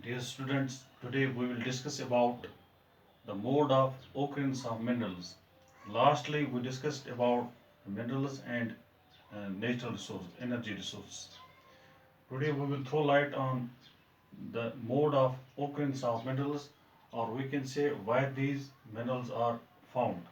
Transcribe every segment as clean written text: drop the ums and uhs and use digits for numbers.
Dear students, today we will discuss about the mode of occurrence of minerals. Lastly, we discussed about minerals and natural resources, energy resources. Today we will throw light on the mode of occurrence of minerals, or we can say why these minerals are found.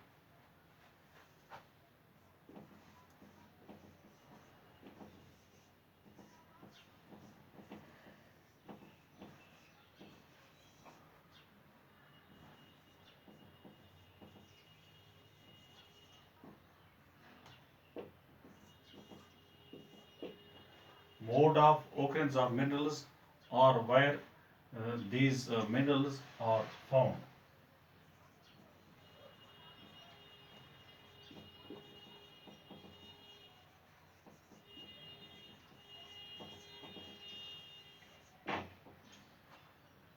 Mode of occurrence of minerals, or where these minerals are found.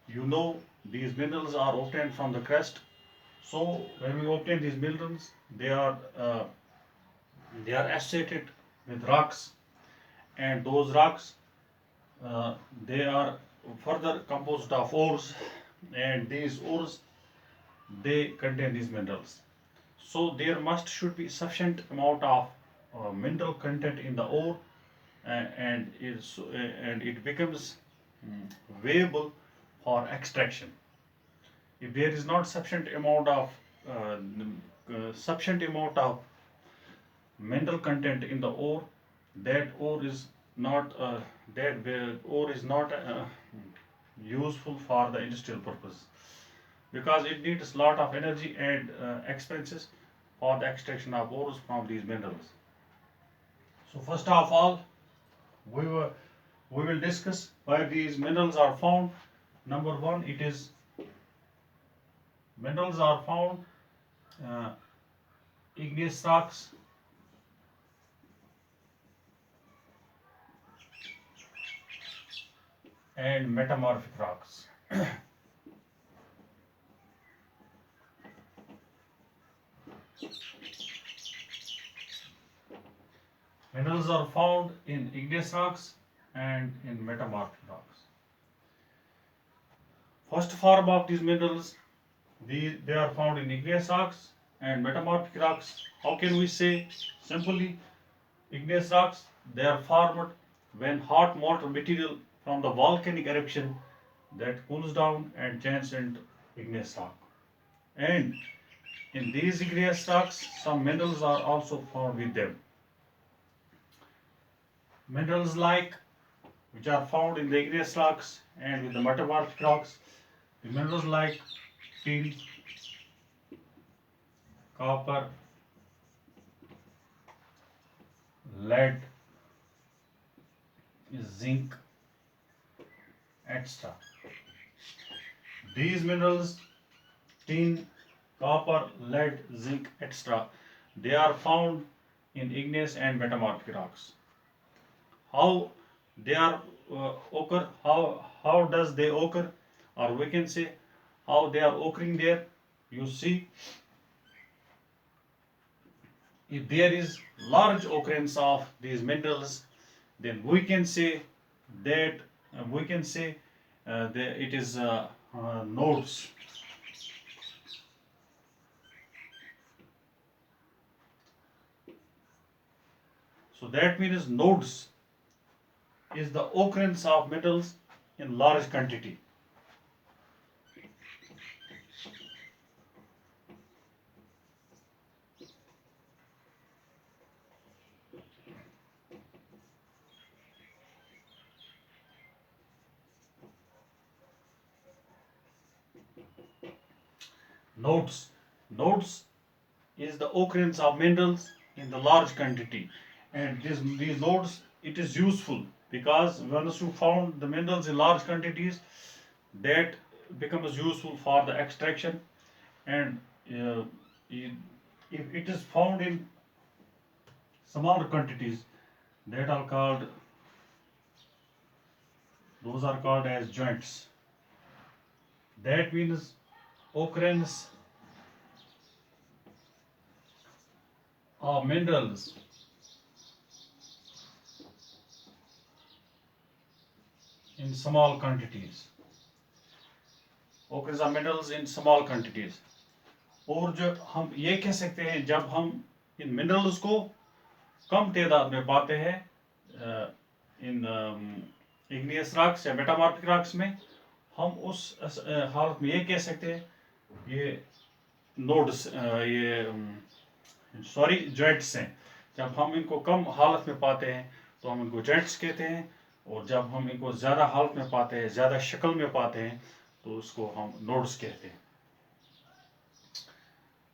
You know, these minerals are obtained from the crust. So when we obtain these minerals, they are associated with rocks, and those rocks uh, they are further composed of ores, and these ores they contain these minerals. So there must should be sufficient amount of mineral content in the ore, and it becomes viable for extraction. If there is not sufficient amount of mineral content in the ore, that ore is not that ore is not useful for the industrial purpose, because it needs a lot of energy and expenses for the extraction of ores from these minerals. So first of all, we will we will discuss where these minerals are found. Number one, it is minerals are found uh, igneous rocks and metamorphic rocks. Minerals are found in igneous rocks and in metamorphic rocks. First form of these minerals, they are found in igneous rocks and metamorphic rocks. How can we say? Simply, igneous rocks, they are formed when hot molten material from the volcanic eruption that cools down and changes into igneous rock. And in these igneous rocks, some minerals are also found with them. Minerals like which are found in the igneous rocks and with the metamorphic rocks, the minerals like tin, copper, lead, zinc, etc. These minerals, tin, copper, lead, zinc, etc., they are found in igneous and metamorphic rocks. How they are occur? How does they occur? Or we can say how they are occurring there. You see, if there is large occurrence of these minerals, then we can say that that it is nodes. So that means nodes is the occurrence of metals in large quantity. Nodes. Nodes is the occurrence of minerals in the large quantity, and these nodes, it is useful because once you found the minerals in large quantities, that becomes useful for the extraction, and uh, if it is found in smaller quantities, that are called those are called as joints. That means occurrence of minerals in small quantities. occurs are minerals in small quantities. और जो हम ये कह सकते हैं, जब हम इन minerals को कम तादाद में पाते हैं इन इग्नियस रॉक्स या मेटामॉर्फिक रॉक्स में, हम उस हालत में ये कह सकते हैं ये नोड्स ये सॉरी जॉइंट्स हैं। जब हम इनको कम हालत में पाते हैं तो हम इनको जॉइंट्स कहते हैं, और जब हम इनको ज़्यादा हालत में पाते हैं, ज़्यादा शक्ल में पाते हैं, तो उसको हम नोड्स कहते हैं।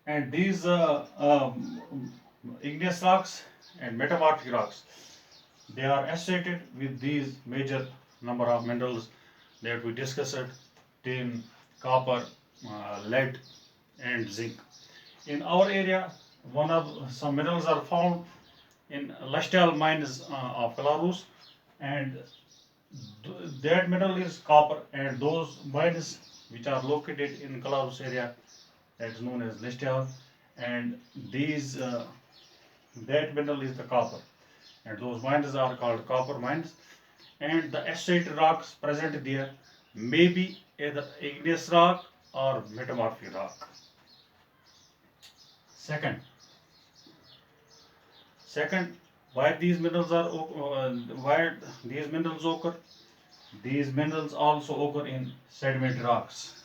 And these igneous rocks and metamorphic rocks, they are associated with these major number of minerals that we discussed: tin, copper, lead, and zinc. In our area, some minerals are found in Lashtal mines of Belarus, and that mineral is copper. And those mines which are located in Belarus area, that is known as Lashtal, and these that mineral is the copper, and those mines are called copper mines. And the associated rocks present there may be either igneous rock or metamorphic rock. Second, second, why these minerals are why these minerals occur? These minerals also occur in sedimentary rocks.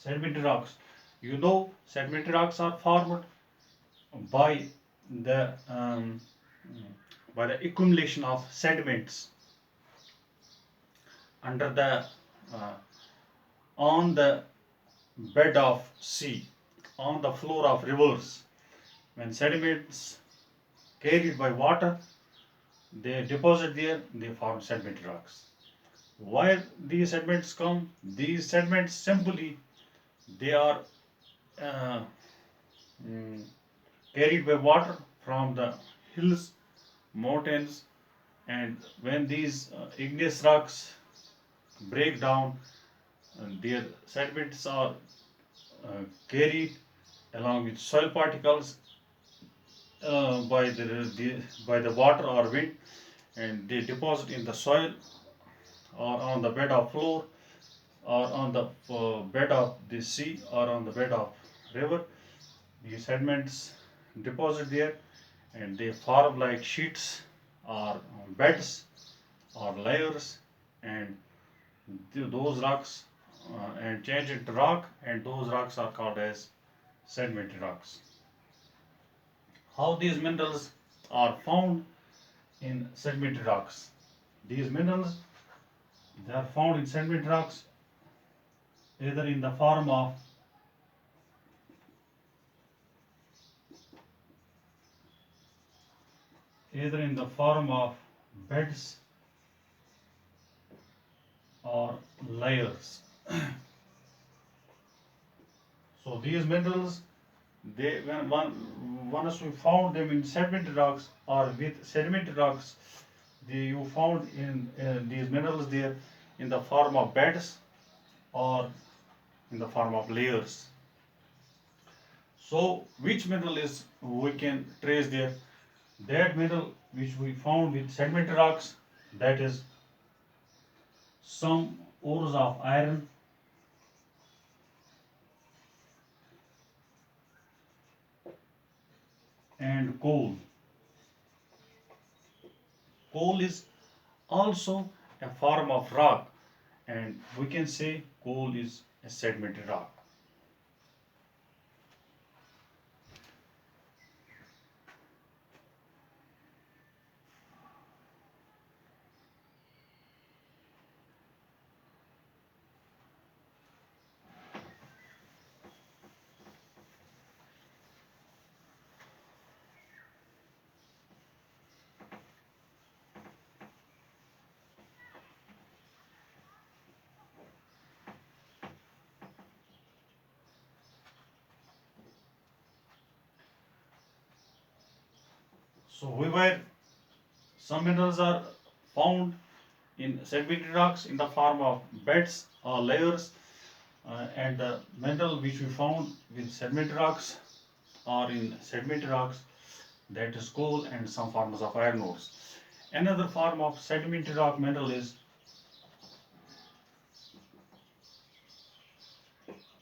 Sedimentary rocks. You know, sedimentary rocks are formed by the um, by the accumulation of sediments under the uh, on the bed of sea, on the floor of rivers. When sediments carried by water, they deposit there, they form sedimentary rocks. Why these sediments come? These sediments simply they are uh, mm, carried by water from the hills, mountains, and when these igneous rocks break down, their sediments are carried along with soil particles by the water or wind, and they deposit in the soil or on the bed of floor or on the bed of the sea or on the bed of river. These sediments deposit there, and they form like sheets or beds or layers, and those rocks and change into rock, and those rocks are called as sedimentary rocks. How these minerals are found in sedimentary rocks? These minerals, they are found in sedimentary rocks either in the form of beds or layers. So these minerals, they when once we found them in sedimentary rocks or with sedimentary rocks, you found in these minerals there in the form of beds or in the form of layers. So which mineral is we can trace there? That mineral which we found with sedimentary rocks, that is some ores of iron, and coal. Coal is also a form of rock, and we can say coal is a sedimentary rock. So some minerals are found in sedimentary rocks in the form of beds or layers, and the mineral which we found with sedimentary rocks are in sedimentary rocks, that is coal and some forms of iron ores. Another form of sedimentary rock mineral is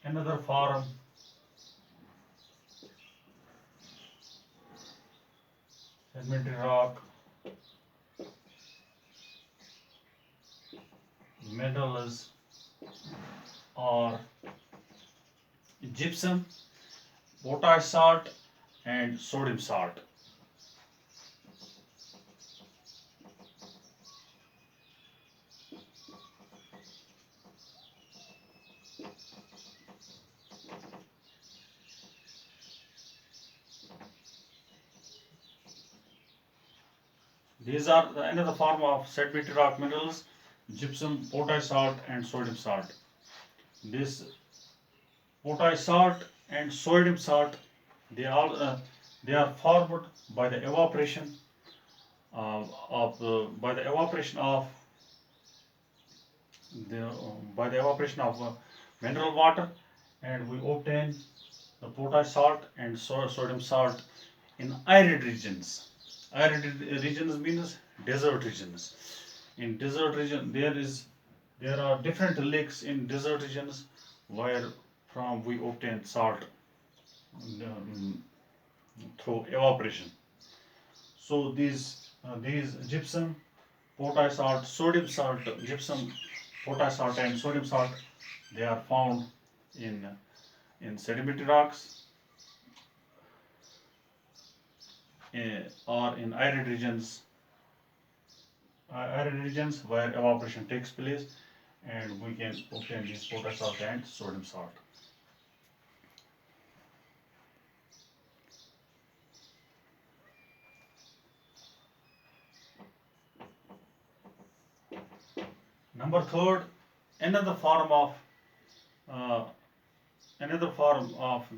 another form sedimentary rock minerals are gypsum, potash salt, and sodium salt. These are another form of sedimentary rock minerals: gypsum, potash salt, and sodium salt. This potash salt and sodium salt, they all they are formed by the evaporation by the evaporation of mineral water, and we obtain the potash salt and sodium salt in arid regions. Arid regions means desert regions. In desert region, there are different lakes in desert regions where from we obtain salt um, through evaporation. So these gypsum, potash salt, sodium salt, gypsum, potash salt, and sodium salt, they are found in sedimentary rocks or in arid regions where evaporation takes place, and we can obtain these potash salt and sodium salt. Number third, another form of uh,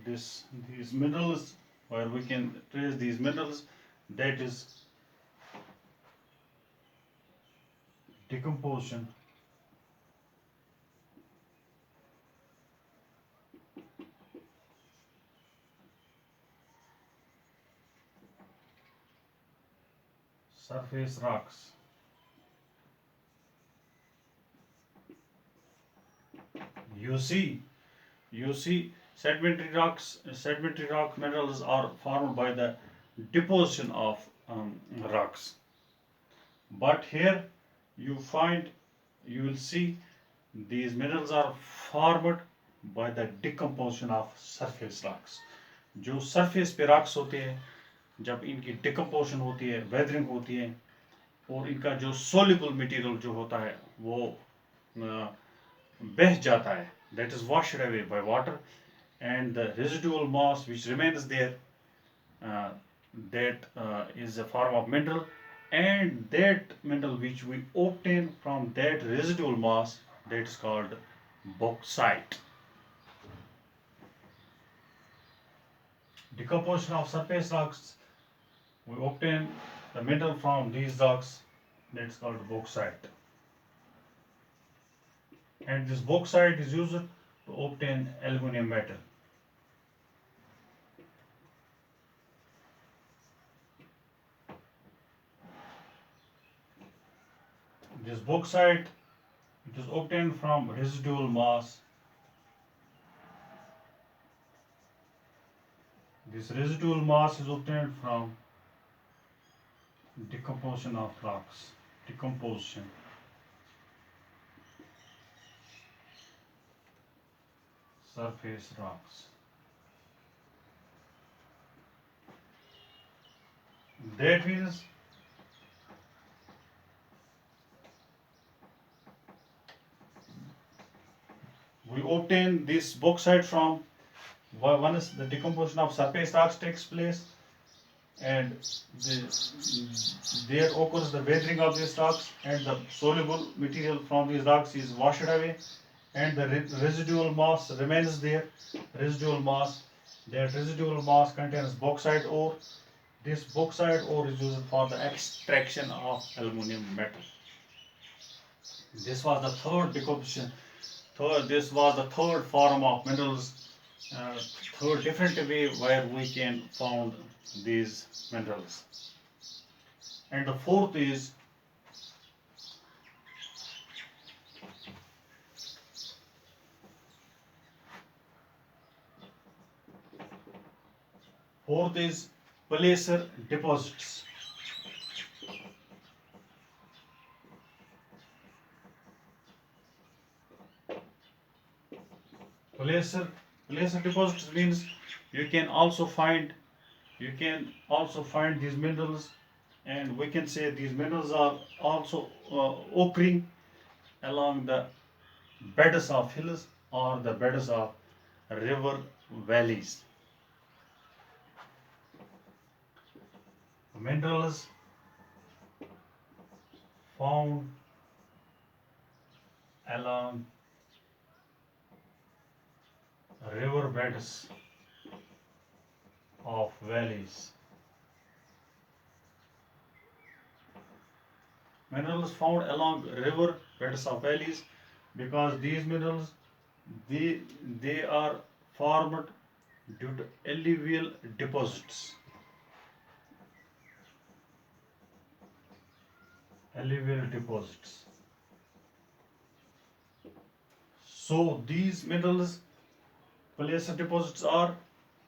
these minerals where we can trace these minerals, that is decomposition surface rocks. You see, sedimentary rock minerals are formed by the deposition of rocks. But here you find, you will see these minerals are formed by the decomposition of surface rocks. जो surface पे rocks होते हैं, जब इनकी decomposition होती है, weathering होती है, और इनका जो soluble material जो होता है वो बह जाता है, that is washed away by water, and the residual mass which remains there, uh, that is a form of mineral, and that mineral which we obtain from that residual mass, that is called bauxite. Decomposition of surface rocks, we obtain the mineral from these rocks, that is called bauxite, and this bauxite is used to obtain aluminum metal. This bauxite, it is obtained from residual mass. This residual mass is obtained from decomposition of rocks. Decomposition. Surface rocks. That means we obtain this bauxite from, one is the decomposition of surface rocks takes place, and there occurs the weathering of these rocks, and the soluble material from these rocks is washed away, and the residual mass remains there. Residual mass, that residual mass contains bauxite ore. This bauxite ore is used for the extraction of aluminum metal. This was the third decomposition. This was the third form of minerals uh, through a different way where we can found these minerals. And the fourth is placer deposits. Placer placer deposits means you can also find you can also find these minerals, and we can say these minerals are also occurring along the beds of hills or the beds of river valleys. Minerals found along river beds of valleys. Minerals found along river beds of valleys, because these minerals, they, they are formed due to alluvial deposits. Alluvial deposits. So these minerals, placer deposits, are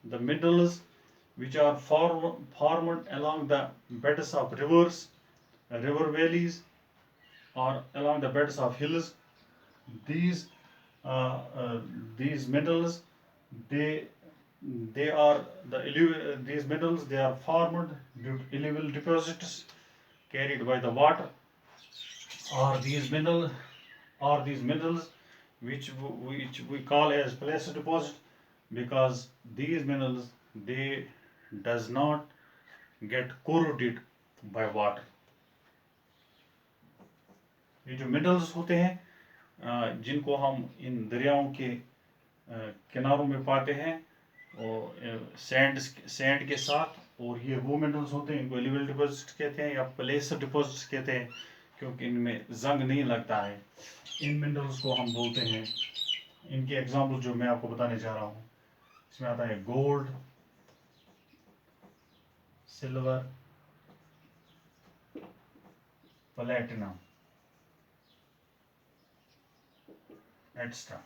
the minerals which are formed along the beds of rivers, river valleys, or along the beds of hills. These uh, uh, these minerals, they they are these minerals, they are formed due to alluvial deposits carried by the water, or these minerals which we call as placer deposit, because these minerals, they does not get corroded by water. ये जो minerals होते हैं जिनको हम इन दरियाओं के किनारों में पाते हैं और सैंड के साथ, और ये वो मिनरल्स होते हैं, इनको एलिवल डिपॉजिट कहते हैं या प्लेसर डिपॉजिट कहते हैं, क्योंकि इनमें जंग नहीं लगता है। इन मिनरल्स को हम बोलते हैं, इनके एग्जाम्पल जो मैं आपको बताने जा रहा हूँ, इसमें आता है gold, silver, platinum, extra.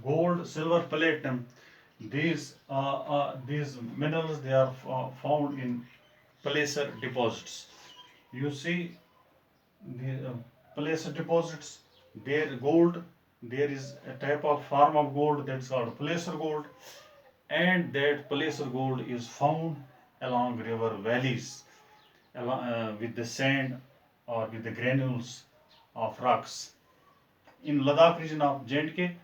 Gold, silver, platinum, these minerals, they are found in placer deposits. You see the placer deposits, there gold, there is a type of form of gold that's called placer gold, and that placer gold is found along river valleys, with the sand or with the granules of rocks. In Ladakh region of J&K,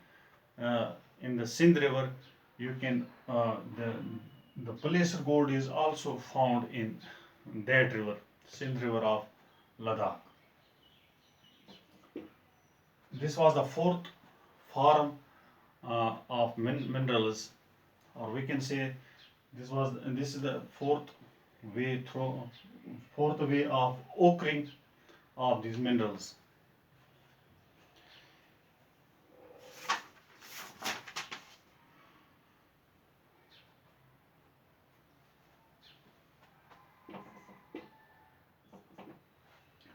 in the Sindh River, you can the placer gold is also found in that river, Sindh River of Ladakh. This was the fourth form of minerals, or we can say this is the fourth way of occurring of these minerals.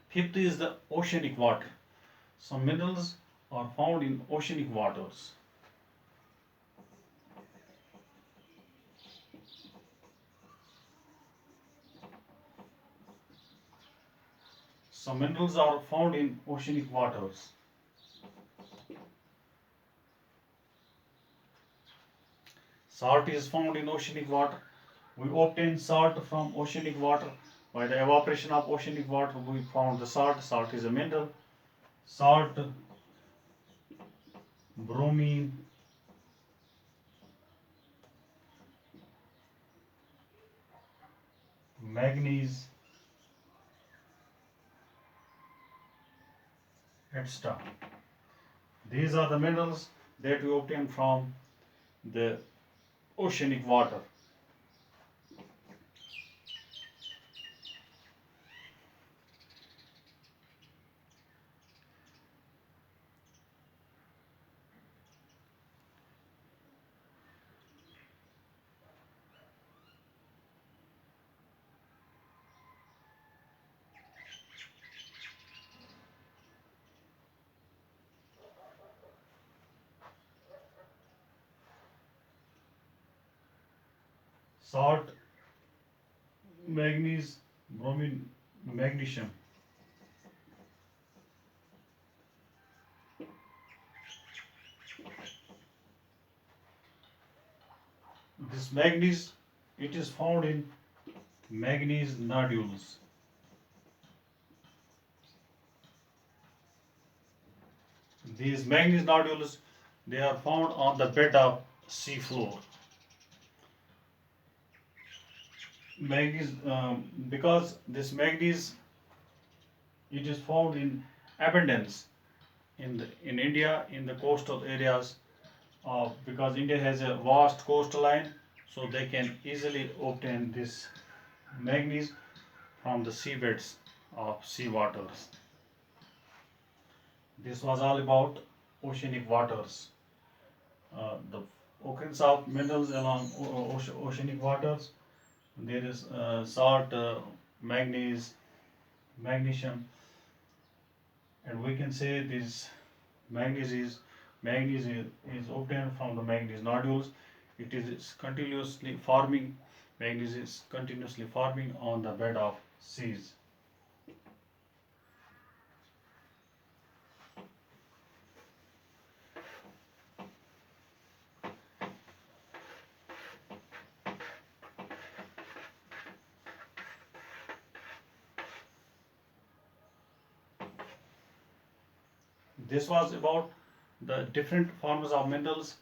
Fifth is the oceanic water. Some minerals are found in oceanic waters. Some minerals are found in oceanic waters. Salt is found in oceanic water. We obtain salt from oceanic water. By the evaporation of oceanic water, we found the salt. Salt is a mineral. Salt, bromine, manganese, etc. These are the minerals that we obtain from the oceanic water. salt, manganese, bromine, magnesium. This manganese, it is found in manganese nodules. These manganese nodules, they are found on the bed of sea floor. Manganese, because this manganese, it is found in abundance in India, in the coastal areas, because India has a vast coastline, so they can easily obtain this manganese from the seabeds of sea waters. This was all about oceanic waters. The occurrence of minerals along oceanic waters. There is salt, manganese, magnesium, and we can say this manganese is obtained from the manganese nodules. It is continuously forming. Manganese is continuously forming on the bed of seas. This was about the different forms of minerals,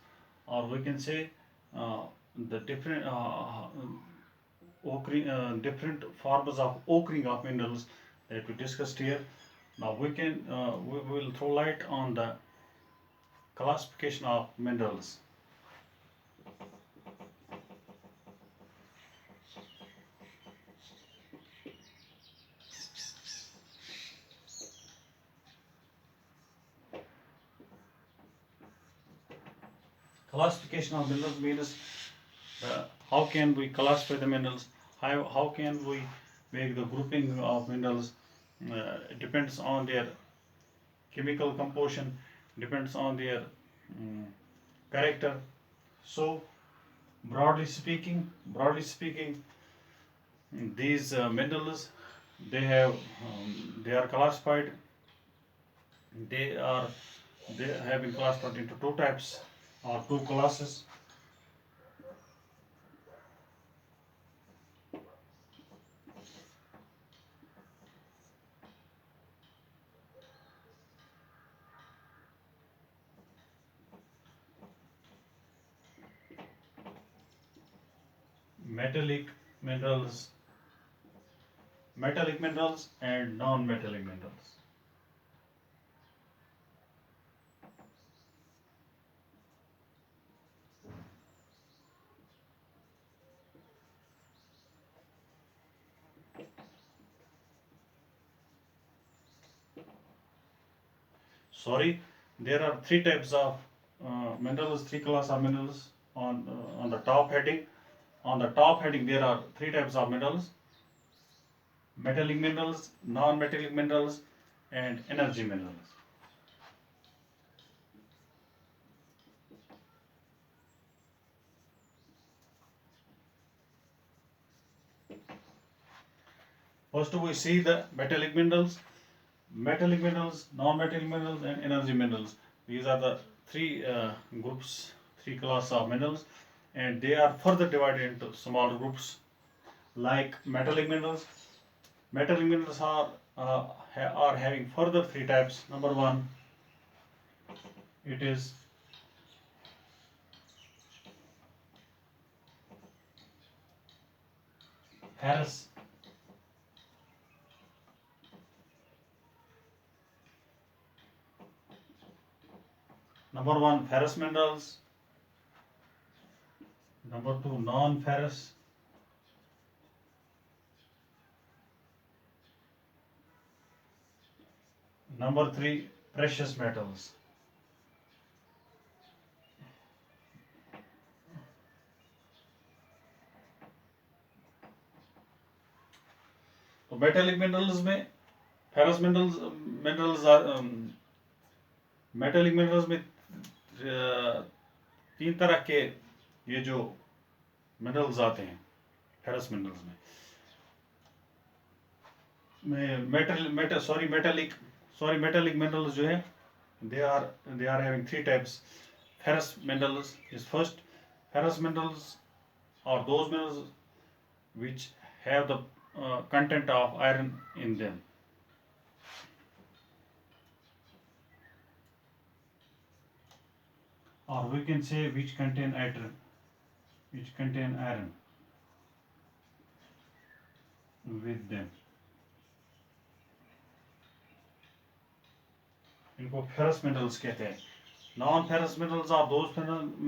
or we can say uh, the different forms of occurring of minerals that we discussed here. Now we will throw light on the classification of minerals. Classification of minerals means how can we classify the minerals? How can we make the grouping of minerals? It depends on their chemical composition, depends on their um, character. So broadly speaking, these minerals, they are classified. They are they have been classified into two types or two classes. Metallic minerals, metallic minerals and non-metallic minerals. Sorry, there are three types of minerals, three class of minerals on the top heading. On the top heading, there are three types of minerals: metallic minerals, non-metallic minerals, and energy minerals. First, we see the metallic minerals, non-metallic minerals, and energy minerals. These are the three groups, three classes of minerals, and they are further divided into smaller groups like metallic minerals. Metallic minerals are having further three types. Number one, it is ferrous. Number one, ferrous minerals. Number two, non-ferrous. Number three, precious metals. तो metallic minerals में ferrous minerals metallic minerals में तीन तरह के ये जो minerals आते हैं. फेरस मिनरल्स में मेटेलिक मिनरल्स जो है they are having three types. Ferrous minerals is first. Ferrous minerals are those minerals which have the content of iron in them. Or we can say which contain iron, with them. इनको ferrous minerals कहते हैं. Non-ferrous minerals are those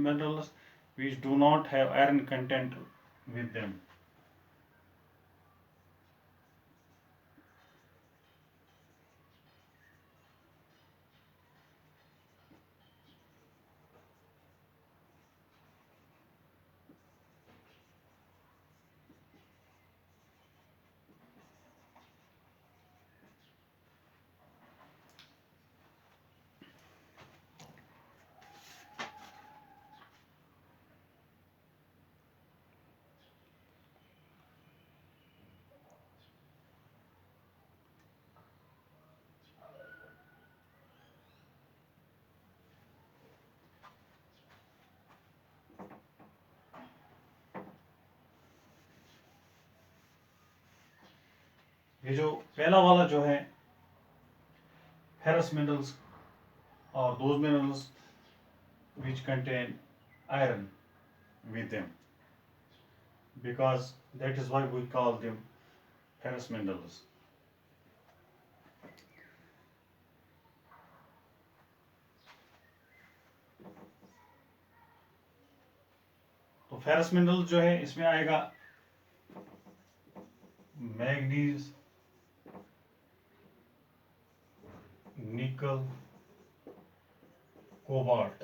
minerals which do not have iron content with them. ये जो पहला वाला जो है ferrous minerals or those minerals which contain iron with them, because that is why we call them ferrous minerals. तो ferrous minerals जो है इसमें आएगा manganese, nickel, cobalt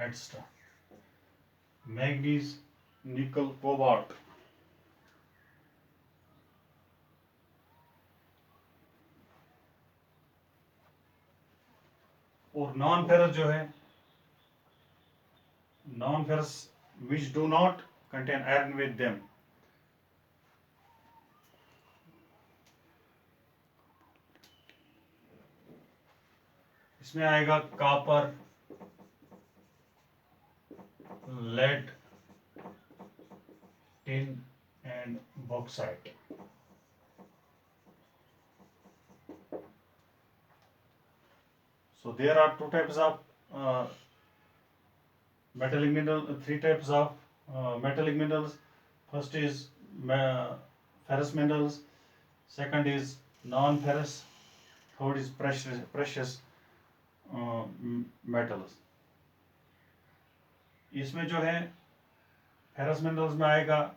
extra. Manganese, nickel, cobalt. और नॉन फेरस जो है, non ferrous which do not contain iron with them. इसमें आएगा copper, lead, tin and bauxite. So there are two types of metallic mineral, three types of metallic minerals. First is ferrous minerals, second is non-ferrous, third is precious metals. इसमें जो है ferrous minerals में आएगा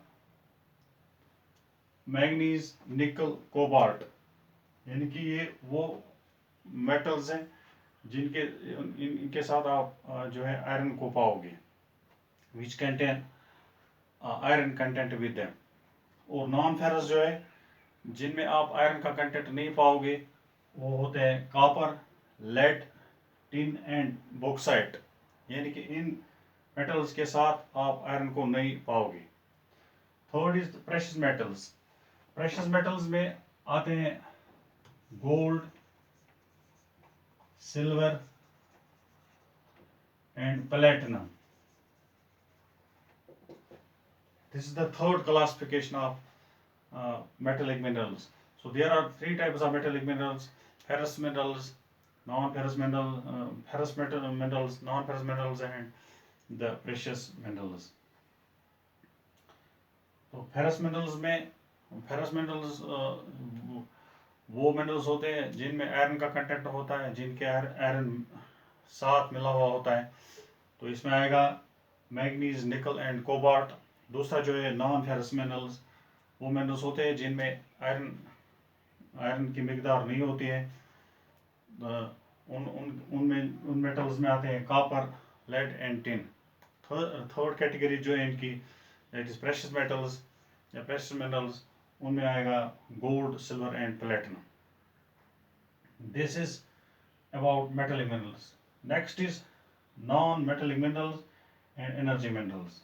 manganese, nickel, cobalt. यानी कि ये वो metals हैं जिनके इनके साथ आप जो है आयरन को पाओगे, which contain iron content with them. और नॉन फेरस जो है जिनमें आप आयरन का कंटेंट नहीं पाओगे वो होते हैं copper, lead, tin and bauxite. यानी कि इन मेटल्स के साथ आप आयरन को नहीं पाओगे. Third is precious metals. Precious metals में आते हैं gold, silver and platinum. This is the third classification of metallic minerals. So there are three types of metallic minerals: ferrous minerals, non-ferrous minerals, non-ferrous minerals, and the precious minerals. तो ferrous minerals में ferrous minerals वो minerals होते हैं जिनमें iron का content होता है, जिनके आयरन साथ मिला हुआ होता है. तो इसमें आएगा मैग्नीज, निकल एंड कोबाल्ट. दूसरा जो है नॉन फेरस मिनरल्स, वो मिनरल्स होते हैं जिनमें आयरन की मिकदार नहीं होती है. उन मेटल्स में आते हैं copper, lead and tin. Third category जो है इनकी, दैट इज प्रेशियस मेटल्स या प्रेशियस मिनरल्स, उनमें आएगा gold, silver and platinum. This is about metallic minerals. Next is non-metallic minerals, and energy minerals.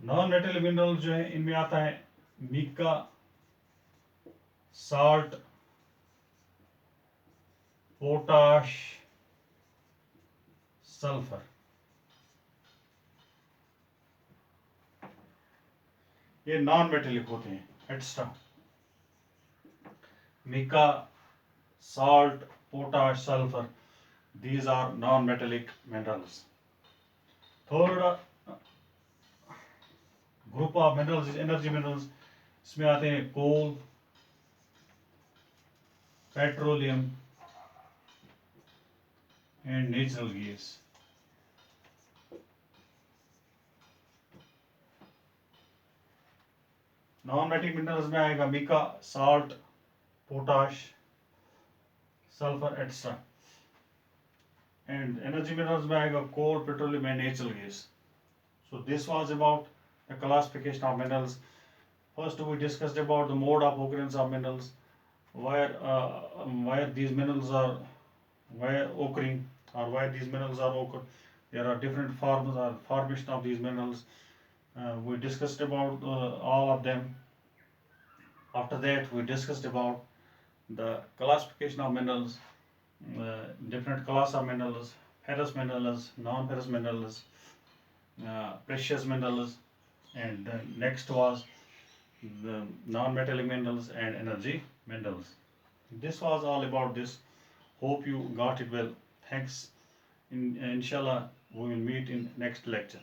Non metal mineral जो है इनमें आता है मिका, साल्ट, पोटाश, सल्फर। ये नॉन मेटेलिक होते हैं extra. Mica, salt, potash, sulfur, these are non-metallic minerals. Third group of minerals is energy minerals. इसमें आते हैं coal, petroleum and natural gas. Non-metallic minerals में आएगा Mika, salt, potash, sulfur, etc. And energy minerals में आएगा coal, petroleum and natural gas. So this was about the classification of minerals. First we discussed about the mode of occurrence of minerals, where these minerals are occurring, or why these minerals are occur. There are different forms or formation of these minerals. We discussed about all of them. After that, we discussed about the classification of minerals, different class of minerals, ferrous minerals, non-ferrous minerals, precious minerals, and next was the non-metallic minerals and energy minerals. This was all about this. Hope you got it well. Thanks. Inshallah, we will meet in next lecture.